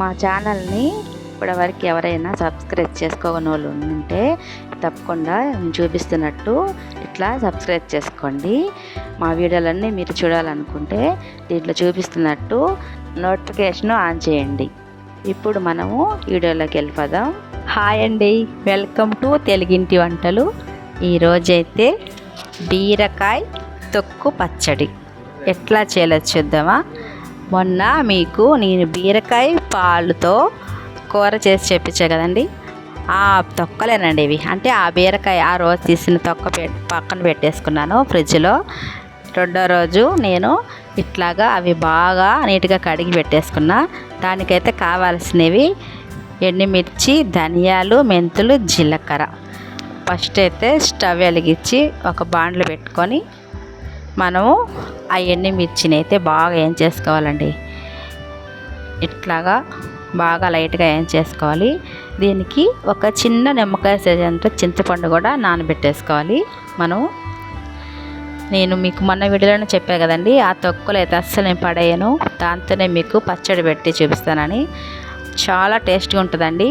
మా ఛానల్ని ఇప్పటివరకు ఎవరైనా సబ్స్క్రైబ్ చేసుకోని వాళ్ళు ఉంటే తప్పకుండా నేను చూపిస్తున్నట్టు ఇట్లా సబ్స్క్రైబ్ చేసుకోండి. మా వీడియోలన్నీ మీరు చూడాలనుకుంటే దీంట్లో చూపిస్తున్నట్టు నోటిఫికేషన్ ఆన్ చేయండి. ఇప్పుడు మనము వీడియోలోకి వెళ్ళిపోదాం. హాయ్ అండి, వెల్కమ్ టు తెలుగింటి వంటలు. ఈరోజైతే బీరకాయ తొక్కు పచ్చడి ఎట్లా చేయాలో చూద్దామా. మొన్న మీకు నేను బీరకాయ పాలుతో కూర చేసి చెప్పించా కదండి, ఆ తొక్కలేనండి ఇవి. అంటే ఆ బీరకాయ ఆ రోజు తీసిన తొక్క పక్కన పెట్టేసుకున్నాను ఫ్రిడ్జ్లో. రెండో రోజు నేను ఇట్లాగా అవి బాగా నీట్గా కడిగి పెట్టేసుకున్నా. దానికైతే కావాల్సినవి ఎండుమిర్చి, ధనియాలు, మెంతులు, జీలకర్ర. ఫస్ట్ అయితే స్టవ్ వెలిగించి ఒక బాండ్లు పెట్టుకొని మనము ఆ ఎండుమిర్చిని అయితే బాగా ఏం చేసుకోవాలండి, ఇట్లాగా బాగా లైట్గా ఏం చేసుకోవాలి. దీనికి ఒక చిన్న నిమ్మకాయ సైజ్ అంతా చింతపండు కూడా నానబెట్టేసుకోవాలి. నేను మీకు మొన్న వీడియోలోనే చెప్పా కదండి, ఆ తొక్కులు అయితే అస్సలు నేను పడేయను, దాంతోనే మీకు పచ్చడి పెట్టి చూపిస్తానని. చాలా టేస్ట్గా ఉంటుందండి.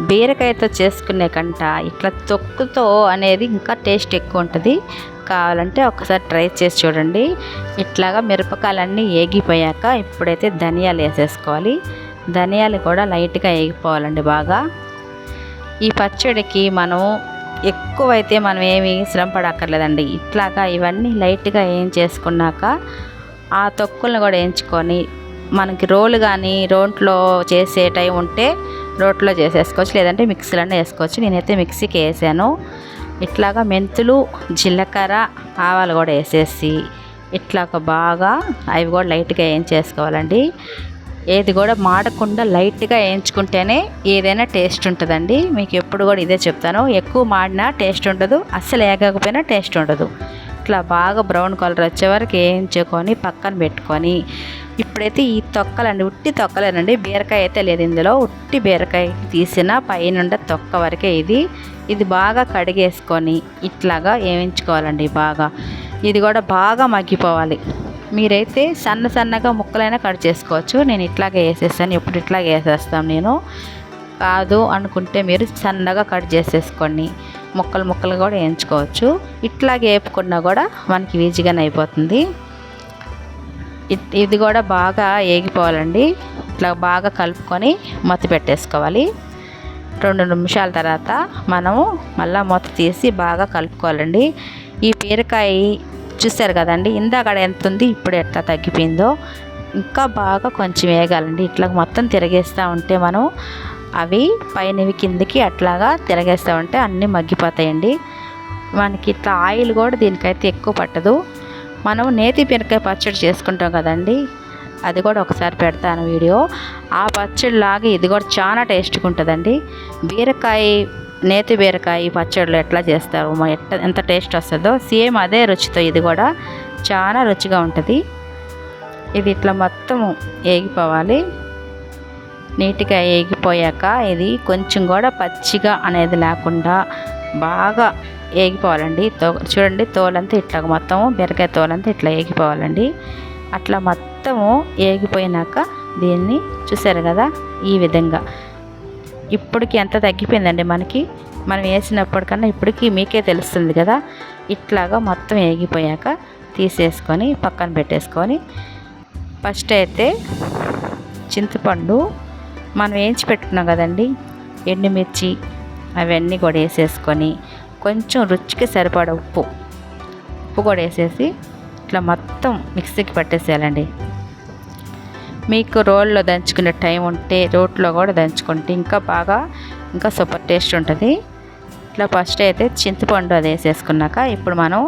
బీరకాయతో చేసుకునే కంట ఇట్లా తొక్కుతో అనేది ఇంకా టేస్ట్ ఎక్కువ ఉంటుంది. కావాలంటే ఒకసారి ట్రై చేసి చూడండి. ఇట్లాగా మిరపకాయలన్నీ ఏగిపోయాక ఇప్పుడైతే ధనియాలు వేసేసుకోవాలి. ధనియాలు కూడా లైట్గా వేగిపోవాలండి బాగా. ఈ పచ్చడికి మనం ఎక్కువైతే మనం ఏమి శ్రమ పడక్కర్లేదండి. ఇట్లాగా ఇవన్నీ లైట్గా ఏం చేసుకున్నాక ఆ తొక్కులను కూడా వేయించుకొని మనకి రోలు కానీ రోట్లో చేసే టైం ఉంటే రోట్లో చేసేసుకోవచ్చు, లేదంటే మిక్సీలోనే వేసుకోవచ్చు. నేనైతే మిక్సీకి వేసాను. ఇట్లాగా మెంతులు, జీలకర్ర, ఆవాలు కూడా వేసేసి ఇట్లాగా బాగా అవి కూడా లైట్గా ఏం చేసుకోవాలండి. ఏది కూడా మాడకుండా లైట్గా వేయించుకుంటేనే ఏదైనా టేస్ట్ ఉంటుందండి. మీకు ఎప్పుడు కూడా ఇదే చెప్తాను, ఎక్కువ మాడినా టేస్ట్ ఉండదు, అస్సలు వేగకపోయినా టేస్ట్ ఉండదు. ఇట్లా బాగా బ్రౌన్ కలర్ వచ్చే వరకు వేయించుకొని పక్కన పెట్టుకొని ఇప్పుడైతే ఈ తొక్కలండి, ఉట్టి తొక్కలేనండి, బీరకాయ అయితే లేదు ఇందులో. ఉట్టి బీరకాయ తీసిన పైనుండ తొక్క వరకే ఇది బాగా కడిగేసుకొని ఇట్లాగా వేయించుకోవాలండి బాగా. ఇది కూడా బాగా మగ్గిపోవాలి. మీరైతే సన్నగా ముక్కలైనా కట్ చేసుకోవచ్చు. నేను ఇట్లాగే వేసేస్తాను, ఎప్పుడు ఇట్లాగే వేసేస్తాను నేను. కాదు అనుకుంటే మీరు సన్నగా కట్ చేసేసుకోండి, ముక్కలు కూడా వేయించుకోవచ్చు. ఇట్లాగే వేపుకున్నా కూడా మనకి ఈజీగానే అయిపోతుంది. ఇది కూడా బాగా వేగిపోవాలండి. ఇట్లా బాగా కలుపుకొని మూత పెట్టేసుకోవాలి. 2 నిమిషాల తర్వాత మనము మళ్ళీ మూత తీసి బాగా కలుపుకోవాలండి. ఈ బీరకాయ చూసారు కదండి, ఇందాక ఎంత ఉంది, ఇప్పుడు ఎట్లా తగ్గిపోయిందో. ఇంకా బాగా కొంచెం వేగాలండి. ఇట్లా మొత్తం తిరగేస్తూ ఉంటే మనం అవి పైనవి కిందకి అట్లాగా తిరగేస్తూ ఉంటే అన్నీ మగ్గిపోతాయండి. మనకి ఇట్లా ఆయిల్ కూడా దీనికైతే ఎక్కువ పట్టదు. మనం నేతి బీరకాయ పచ్చడి చేసుకుంటాం కదండి, అది కూడా ఒకసారి పెడతాను వీడియో. ఆ పచ్చడిలాగా ఇది కూడా చాలా టేస్ట్గా ఉంటుందండి. నేతి బీరకాయ పచ్చడిలో ఎట్లా చేస్తారు, ఎంత టేస్ట్ వస్తుందో సేమ్ అదే రుచితో ఇది కూడా చాలా రుచిగా ఉంటుంది. ఇది ఇట్లా మొత్తం వేగిపోవాలి. నీట్గా వేగిపోయాక ఇది కొంచెం కూడా పచ్చిగా అనేది లేకుండా బాగా వేగిపోవాలండి. చూడండి, తోలంతా ఇట్లా మొత్తము బీరకాయ తోలంతా ఇట్లా వేగిపోవాలండి. అట్లా మొత్తము వేగిపోయినాక దీన్ని చూసారు కదా, ఈ విధంగా ఇప్పటికి ఎంత తగ్గిపోయిందండి మనకి. మనం వేసినప్పటికన్నా ఇప్పటికి మీకే తెలుస్తుంది కదా. ఇట్లాగా మొత్తం వేగిపోయాక తీసేసుకొని పక్కన పెట్టేసుకొని ఫస్ట్ అయితే చింతపండు మనం వేయించి పెట్టుకున్నాం కదండి, ఎండుమిర్చి అవన్నీ కూడా వేసేసుకొని కొంచెం రుచికి సరిపడ ఉప్పు కూడా వేసేసి ఇట్లా మొత్తం మిక్సీకి పట్టేసేయాలండి. మీకు రోల్లో దంచుకునే టైం ఉంటే రోట్లో కూడా దంచుకుంటే ఇంకా సూపర్ టేస్ట్ ఉంటుంది. ఇట్లా ఫస్ట్ అయితే చింతపండు అది వేసేసుకున్నాక ఇప్పుడు మనం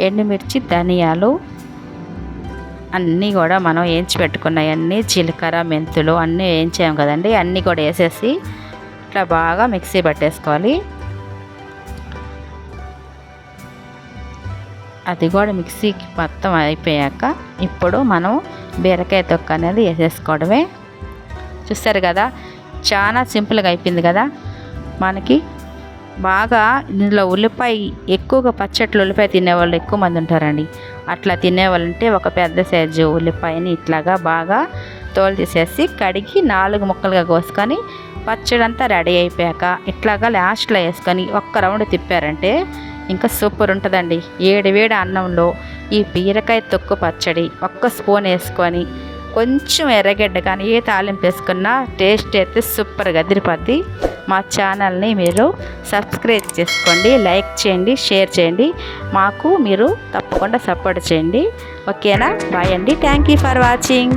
ఎండుమిర్చి, ధనియాలు అన్నీ కూడా మనం వేయించి పెట్టుకున్నాయన్నీ, జీలకర్ర, మెంతులు అన్నీ వేయించాము కదండి, అన్నీ కూడా వేసేసి ఇట్లా బాగా మిక్సీ పట్టేసుకోవాలి. అది కూడా మిక్సీకి మొత్తం అయిపోయాక ఇప్పుడు మనం బీరకాయ తొక్క అనేది వేసేసుకోవడమే. చూస్తారు కదా, చాలా సింపుల్గా అయిపోయింది కదా. మనకి బాగా ఇందులో ఉల్లిపాయ ఎక్కువగా పచ్చట్లు ఉల్లిపాయ తినేవాళ్ళు ఎక్కువ మంది ఉంటారండి. అట్లా తినేవాళ్ళంటే ఒక పెద్ద సైజు ఉల్లిపాయని ఇట్లాగా బాగా తోలు తీసేసి కడిగి 4 ముక్కలుగా కోసుకొని పచ్చడి అంతా రెడీ అయిపోయాక ఇట్లాగా లాస్ట్లో వేసుకొని ఒక్క రౌండ్ తిప్పారంటే ఇంకా సూపర్ ఉంటుందండి. వేడి అన్నంలో ఈ బీరకాయ తొక్కు పచ్చడి ఒక్క స్పూన్ వేసుకొని కొంచెం ఎర్రగడ్డ కానీ ఏ తాలింపు వేసుకున్నా టేస్ట్ అయితే సూపర్గా అదిరిపోద్ది. మా ఛానల్ని మీరు సబ్స్క్రైబ్ చేసుకోండి, లైక్ చేయండి, షేర్ చేయండి. మాకు మీరు తప్పకుండా సపోర్ట్ చేయండి. ఓకేనా? బాయ్ అండి. Thank you for watching.